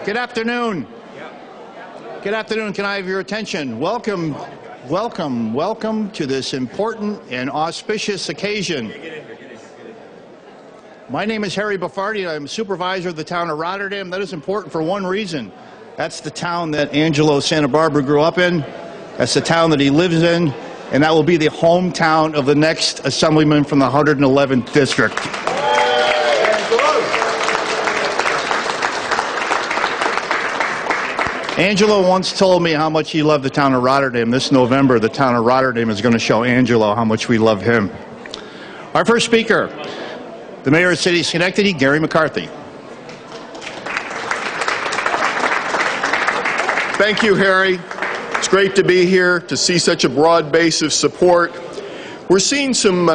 Good afternoon. Good afternoon. Can I have your attention? Welcome, welcome, welcome to this important and auspicious occasion. My name is Harry Buffardi. I'm supervisor of the town of Rotterdam. That is important for one reason. That's the town that Angelo Santabarbara grew up in. That's the town that he lives in. And that will be the hometown of the next assemblyman from the 111th district. Angelo once told me how much he loved the town of Rotterdam. This November, the town of Rotterdam is going to show Angelo how much we love him. Our first speaker, the Mayor of the City of Schenectady, Gary McCarthy. Thank you, Harry. It's great to be here, to see such a broad base of support. We're seeing some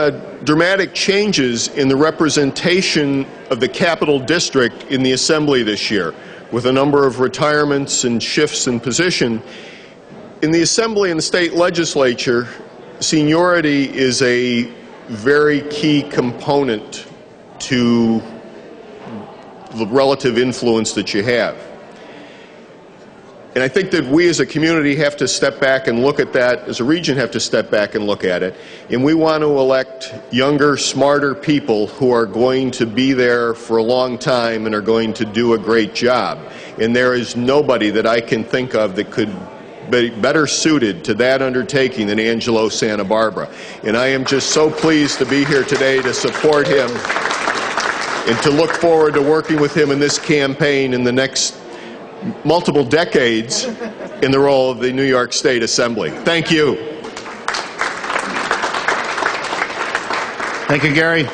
dramatic changes in the representation of the Capital District in the Assembly this year, with a number of retirements and shifts in position. In the Assembly and the state legislature, seniority is a very key component to the relative influence that you have. And I think that we as a community have to step back and look at that, as a region have to step back and look at it. And we want to elect younger, smarter people who are going to be there for a long time and are going to do a great job. And there is nobody that I can think of that could be better suited to that undertaking than Angelo Santabarbara. And I am just so pleased to be here today to support him and to look forward to working with him in this campaign in the next multiple decades in the role of the New York State Assembly. Thank you. Thank you, Gary.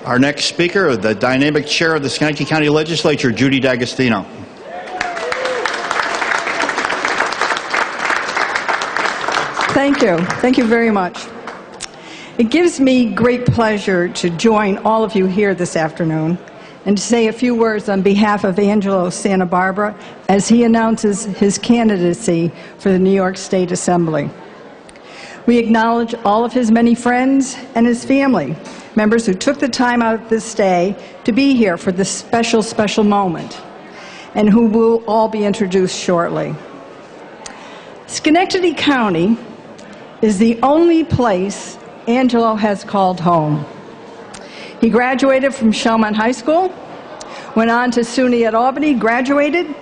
Our next speaker, the dynamic chair of the Schenectady County Legislature, Judy D'Agostino. Thank you. Thank you very much. It gives me great pleasure to join all of you here this afternoon and to say a few words on behalf of Angelo Santabarbara as he announces his candidacy for the New York State Assembly. We acknowledge all of his many friends and his family, members who took the time out this day to be here for this special, special moment, and who will all be introduced shortly. Schenectady County is the only place Angelo has called home. He graduated from Shellman High School, went on to SUNY at Albany, graduated,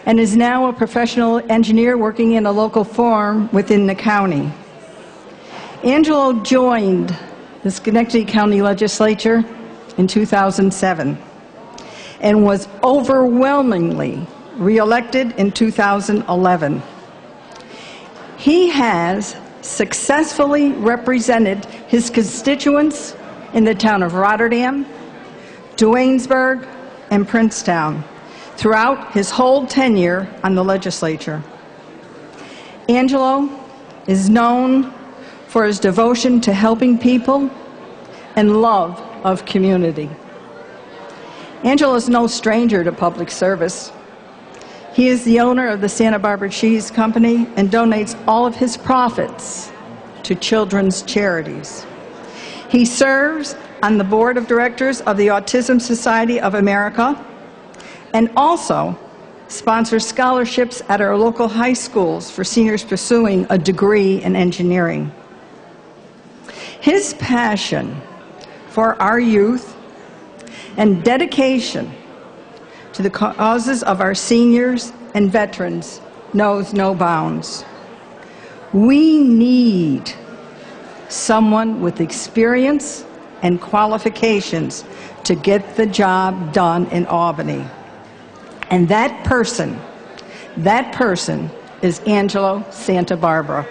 and is now a professional engineer working in a local firm within the county. Angelo joined the Schenectady County Legislature in 2007 and was overwhelmingly reelected in 2011. He has successfully represented his constituents in the town of Rotterdam, Duanesburg, and Princetown throughout his whole tenure on the legislature. Angelo is known for his devotion to helping people and love of community. Angelo is no stranger to public service. He is the owner of the Santa Barbara Cheese Company and donates all of his profits to children's charities. He serves on the board of directors of the Autism Society of America and also sponsors scholarships at our local high schools for seniors pursuing a degree in engineering. His passion for our youth and dedication to the causes of our seniors and veterans knows no bounds. We need someone with experience and qualifications to get the job done in Albany. And that person is Angelo Santabarbara.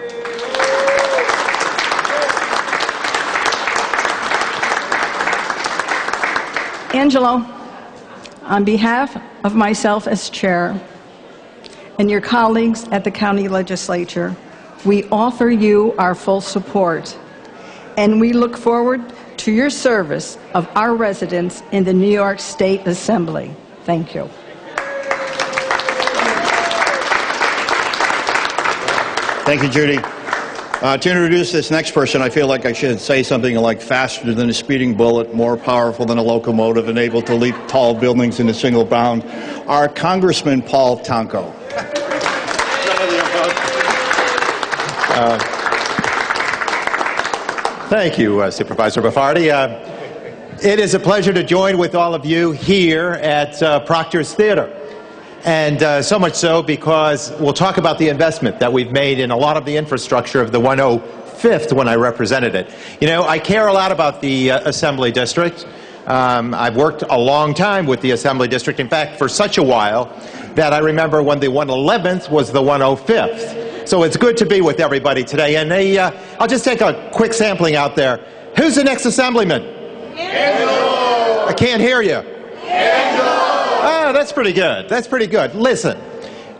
Angelo, on behalf of myself as chair and your colleagues at the county legislature, we offer you our full support, and we look forward to your service of our residents in the New York State Assembly. Thank you. Thank you, Judy. To introduce this next person, I feel like I should say something like faster than a speeding bullet, more powerful than a locomotive, and able to leap tall buildings in a single bound. Our Congressman Paul Tonko. Thank you, Supervisor Baffardi. It is a pleasure to join with all of you here at Proctor's Theater. And so much so because we'll talk about the investment that we've made in a lot of the infrastructure of the 105th when I represented it. You know, I care a lot about the Assembly District. I've worked a long time with the Assembly District, in fact, for such a while that I remember when the 111th was the 105th. So it's good to be with everybody today. And I'll just take a quick sampling out there. Who's the next Assemblyman? Angelo! I can't hear you. Angelo! Oh, that's pretty good. That's pretty good. Listen,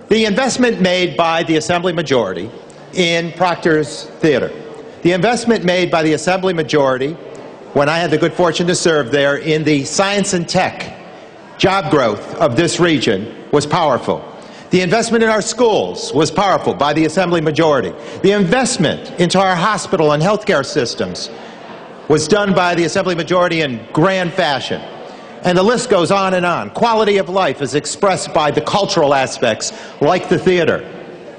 the investment made by the Assembly majority in Proctor's Theater, the investment made by the Assembly majority when I had the good fortune to serve there in the science and tech job growth of this region was powerful. The investment in our schools was powerful by the Assembly majority. The investment into our hospital and healthcare systems was done by the Assembly majority in grand fashion. And the list goes on and on. Quality of life is expressed by the cultural aspects, like the theater.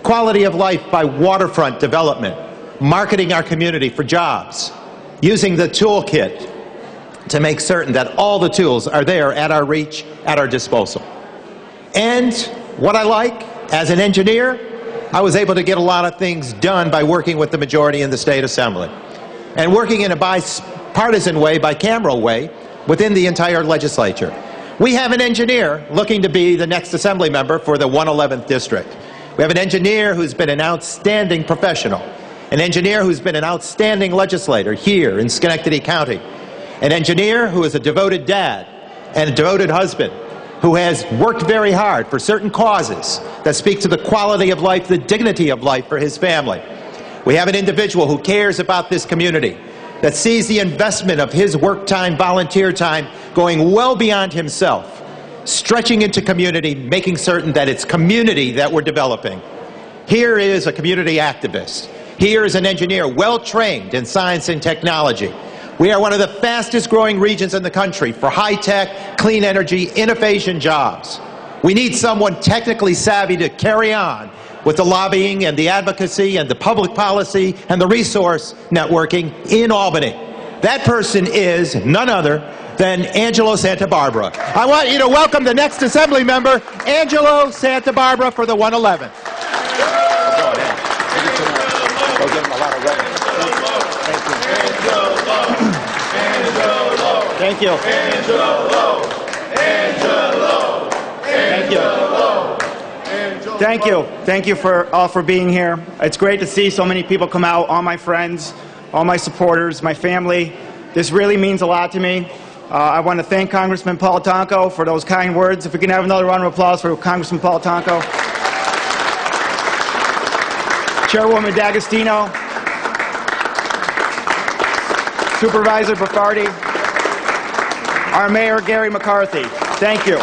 Quality of life by waterfront development, marketing our community for jobs, using the toolkit to make certain that all the tools are there at our reach, at our disposal. And what I like, as an engineer, I was able to get a lot of things done by working with the majority in the State Assembly. And working in a bipartisan way, bicameral way, within the entire legislature. We have an engineer looking to be the next Assembly member for the 111th District. We have an engineer who's been an outstanding professional, an engineer who's been an outstanding legislator here in Schenectady County, an engineer who is a devoted dad and a devoted husband, who has worked very hard for certain causes that speak to the quality of life, the dignity of life for his family. We have an individual who cares about this community, that sees the investment of his work time, volunteer time, going well beyond himself, stretching into community, making certain that it's community that we're developing. Here is a community activist. Here is an engineer well-trained in science and technology. We are one of the fastest growing regions in the country for high-tech, clean energy, innovation jobs. We need someone technically savvy to carry on with the lobbying and the advocacy and the public policy and the resource networking in Albany. That person is none other than Angelo Santabarbara. I want you to welcome the next Assembly member, Angelo Santabarbara, for the 111th. Thank you. Angelo. Angelo. Thank you. Thank you. Thank you all for being here. It's great to see so many people come out, all my friends, all my supporters, my family. This really means a lot to me. I want to thank Congressman Paul Tonko for those kind words. If we can have another round of applause for Congressman Paul Tonko. Chairwoman D'Agostino. Supervisor Baffardi. Our Mayor Gary McCarthy. Thank you.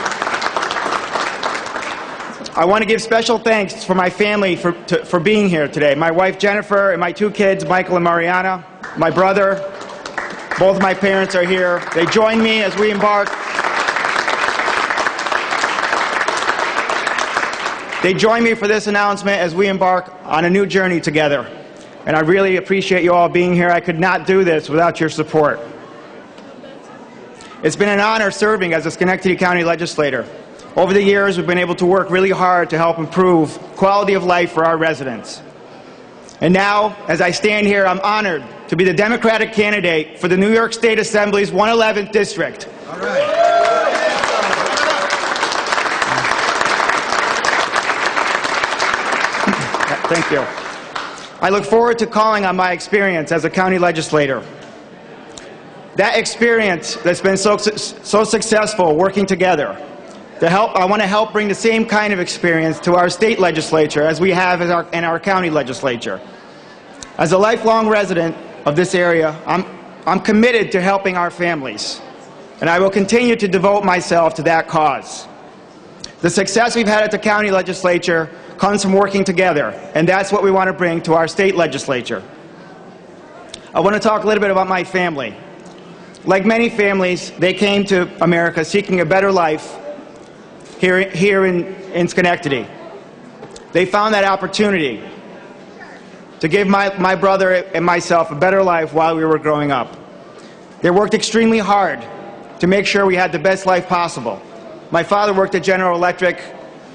I want to give special thanks for my family for being here today. My wife Jennifer and my two kids, Michael and Mariana. My brother, both my parents are here. They join me as we embark. They join me for this announcement as we embark on a new journey together. And I really appreciate you all being here. I could not do this without your support. It's been an honor serving as a Schenectady County legislator. Over the years, we've been able to work really hard to help improve quality of life for our residents. And now, as I stand here, I'm honored to be the Democratic candidate for the New York State Assembly's 111th District. All right. Thank you. I look forward to calling on my experience as a county legislator. That experience that's been so successful working together. I want to help bring the same kind of experience to our state legislature as we have in our county legislature. As a lifelong resident of this area, I'm committed to helping our families, and I will continue to devote myself to that cause. The success we've had at the county legislature comes from working together, and that's what we want to bring to our state legislature. I want to talk a little bit about my family. Like many families, they came to America seeking a better life here in Schenectady. They found that opportunity to give my brother and myself a better life while we were growing up. They worked extremely hard to make sure we had the best life possible. My father worked at General Electric,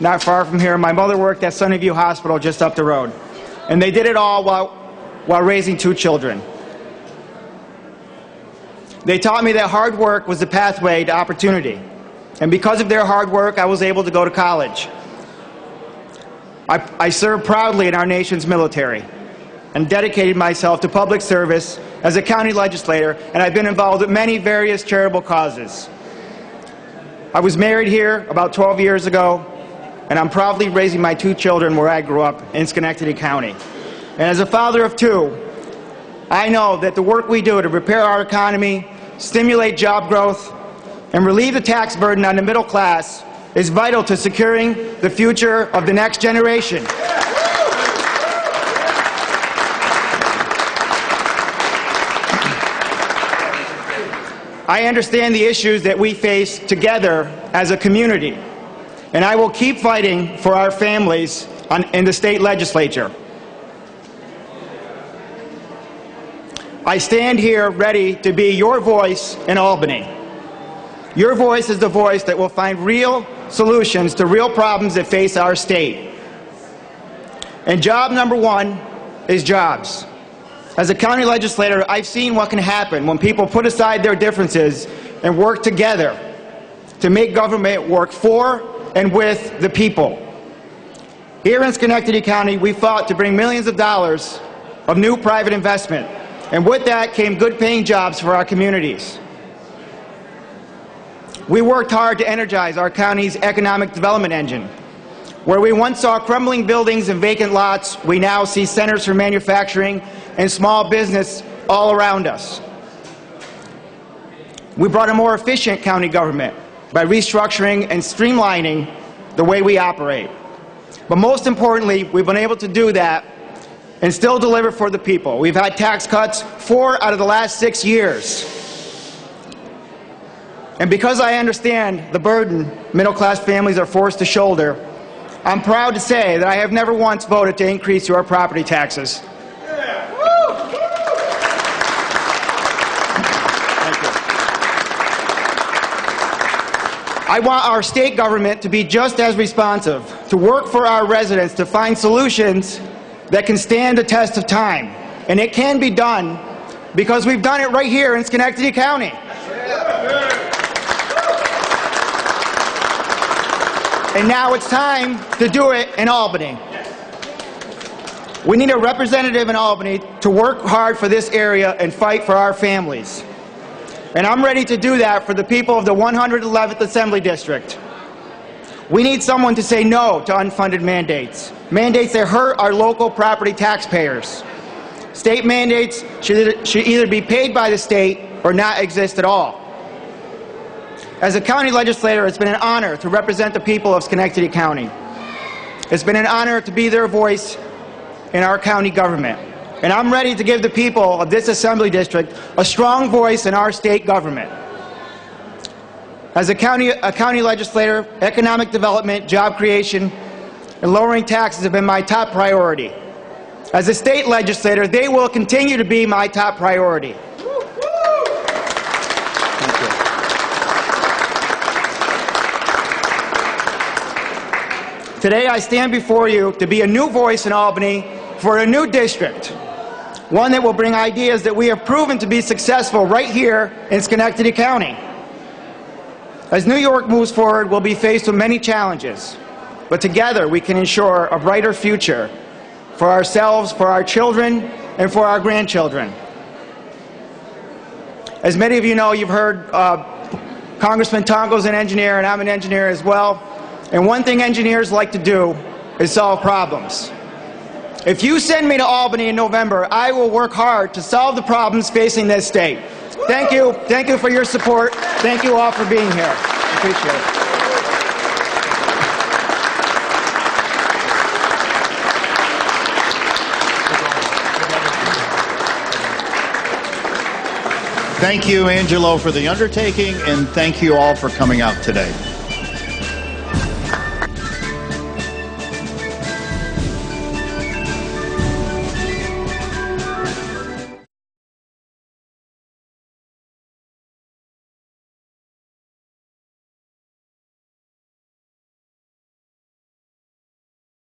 not far from here. My mother worked at Sunnyview Hospital just up the road. And they did it all while raising 2 children. They taught me that hard work was the pathway to opportunity. And because of their hard work, I was able to go to college. I served proudly in our nation's military and dedicated myself to public service as a county legislator, and I've been involved with many various charitable causes. I was married here about 12 years ago, and I'm proudly raising my 2 children where I grew up in Schenectady County. And as a father of 2, I know that the work we do to repair our economy, stimulate job growth, and relieve the tax burden on the middle class is vital to securing the future of the next generation. I understand the issues that we face together as a community, and I will keep fighting for our families in the state legislature. I stand here ready to be your voice in Albany. Your voice is the voice that will find real solutions to real problems that face our state. And job number 1 is jobs. As a county legislator, I've seen what can happen when people put aside their differences and work together to make government work for and with the people. Here in Schenectady County, we fought to bring millions of dollars of new private investment, and with that came good-paying jobs for our communities. We worked hard to energize our county's economic development engine. Where we once saw crumbling buildings and vacant lots, we now see centers for manufacturing and small business all around us. We brought a more efficient county government by restructuring and streamlining the way we operate. But most importantly, we've been able to do that and still deliver for the people. We've had tax cuts 4 out of the last 6 years. And because I understand the burden middle-class families are forced to shoulder, I'm proud to say that I have never once voted to increase your property taxes. I want our state government to be just as responsive, to work for our residents, to find solutions that can stand the test of time. And it can be done because we've done it right here in Schenectady County. And now it's time to do it in Albany. We need a representative in Albany to work hard for this area and fight for our families. And I'm ready to do that for the people of the 111th Assembly District. We need someone to say no to unfunded mandates. Mandates that hurt our local property taxpayers. State mandates should either be paid by the state or not exist at all. As a county legislator, it's been an honor to represent the people of Schenectady County. It's been an honor to be their voice in our county government. And I'm ready to give the people of this Assembly District a strong voice in our state government. As a county legislator, economic development, job creation, and lowering taxes have been my top priority. As a state legislator, they will continue to be my top priority. Thank you. Today I stand before you to be a new voice in Albany for a new district, one that will bring ideas that we have proven to be successful right here in Schenectady County. As New York moves forward, we'll be faced with many challenges, but together we can ensure a brighter future for ourselves, for our children, and for our grandchildren. As many of you know, you've heard Congressman Tonko's an engineer, and I'm an engineer as well. And one thing engineers like to do is solve problems. If you send me to Albany in November, I will work hard to solve the problems facing this state. Thank you. Thank you for your support. Thank you all for being here. I appreciate it. Thank you, Angelo, for the undertaking, and thank you all for coming out today.